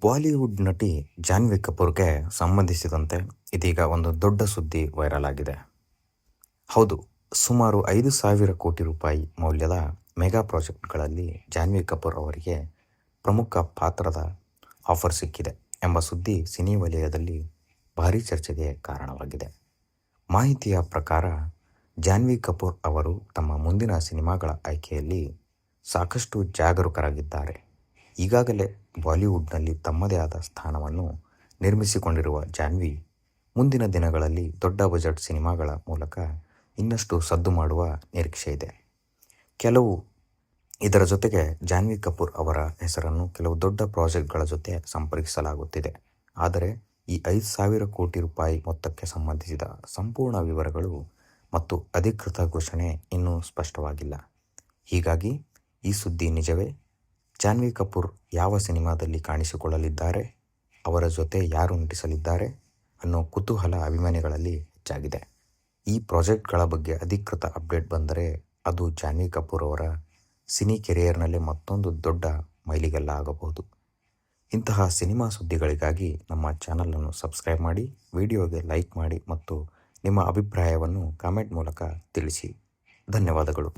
Bollywood ನಟಿ ಜಾನ್ವಿ ಕಪೂರ್ಗೆ ಸಂಬಂಧಿಸಿದಂತೆ ಇದೀಗ ಒಂದು ದೊಡ್ಡ ಸುದ್ದಿ ವೈರಲ್ ಆಗಿದೆ. ಹೌದು, ಸುಮಾರು 5,000 ಕೋಟಿ ರೂಪಾಯಿ ಮೌಲ್ಯದ ಮೆಗಾ ಪ್ರಾಜೆಕ್ಟ್ಗಳಲ್ಲಿ ಜಾನ್ವಿ ಕಪೂರ್ ಅವರಿಗೆ ಪ್ರಮುಖ ಪಾತ್ರದ ಆಫರ್ ಸಿಕ್ಕಿದೆ ಎಂಬ ಸುದ್ದಿ ಸಿನಿ ವಲಯದಲ್ಲಿ ಭಾರೀ ಚರ್ಚೆಗೆ ಕಾರಣವಾಗಿದೆ. ಮಾಹಿತಿಯ ಪ್ರಕಾರ ಜಾನ್ವಿ ಕಪೂರ್ ಅವರು ತಮ್ಮ ಮುಂದಿನ ಸಿನಿಮಾಗಳ ಆಯ್ಕೆಯಲ್ಲಿ ಸಾಕಷ್ಟು ಜಾಗರೂಕರಾಗಿದ್ದಾರೆ. ಈಗಾಗಲೇ ಬಾಲಿವುಡ್ನಲ್ಲಿ ತಮ್ಮದೇ ಆದ ಸ್ಥಾನವನ್ನು ನಿರ್ಮಿಸಿಕೊಂಡಿರುವ ಜಾನ್ವಿ ಮುಂದಿನ ದಿನಗಳಲ್ಲಿ ದೊಡ್ಡ ಬಜೆಟ್ ಸಿನಿಮಾಗಳ ಮೂಲಕ ಇನ್ನಷ್ಟು ಸದ್ದು ಮಾಡುವ ನಿರೀಕ್ಷೆ ಇದೆ. ಇದರ ಜೊತೆಗೆ ಜಾನ್ವಿ ಕಪೂರ್ ಅವರ ಹೆಸರನ್ನು ಕೆಲವು ದೊಡ್ಡ ಪ್ರಾಜೆಕ್ಟ್ಗಳ ಜೊತೆ ಸಂಪರ್ಕಿಸಲಾಗುತ್ತಿದೆ. ಆದರೆ ಈ 5,000 ಕೋಟಿ ರೂಪಾಯಿ ಮೊತ್ತಕ್ಕೆ ಸಂಬಂಧಿಸಿದ ಸಂಪೂರ್ಣ ವಿವರಗಳು ಮತ್ತು ಅಧಿಕೃತ ಘೋಷಣೆ ಇನ್ನೂ ಸ್ಪಷ್ಟವಾಗಿಲ್ಲ. ಹೀಗಾಗಿ ಈ ಸುದ್ದಿ ನಿಜವೇ? ಜಾನ್ವಿ ಕಪೂರ್ ಯಾವ ಸಿನಿಮಾದಲ್ಲಿ ಕಾಣಿಸಿಕೊಳ್ಳಲಿದ್ದಾರೆ? ಅವರ ಜೊತೆ ಯಾರು ನಟಿಸಲಿದ್ದಾರೆ? ಅನ್ನೋ ಕುತೂಹಲ ಅಭಿಮಾನಿಗಳಲ್ಲಿ ಹೆಚ್ಚಾಗಿದೆ. ಈ ಪ್ರಾಜೆಕ್ಟ್ಗಳ ಬಗ್ಗೆ ಅಧಿಕೃತ ಅಪ್ಡೇಟ್ ಬಂದರೆ ಅದು ಜಾನ್ವಿ ಕಪೂರ್ ಅವರ ಸಿನಿ ಕೆರಿಯರ್ನಲ್ಲೇ ಮತ್ತೊಂದು ದೊಡ್ಡ ಮೈಲಿಗಲ್ಲ ಆಗಬಹುದು. ಇಂತಹ ಸಿನಿಮಾ ಸುದ್ದಿಗಳಿಗಾಗಿ ನಮ್ಮ ಚಾನಲನ್ನು ಸಬ್ಸ್ಕ್ರೈಬ್ ಮಾಡಿ, ವಿಡಿಯೋಗೆ ಲೈಕ್ ಮಾಡಿ ಮತ್ತು ನಿಮ್ಮ ಅಭಿಪ್ರಾಯವನ್ನು ಕಾಮೆಂಟ್ ಮೂಲಕ ತಿಳಿಸಿ. ಧನ್ಯವಾದಗಳು.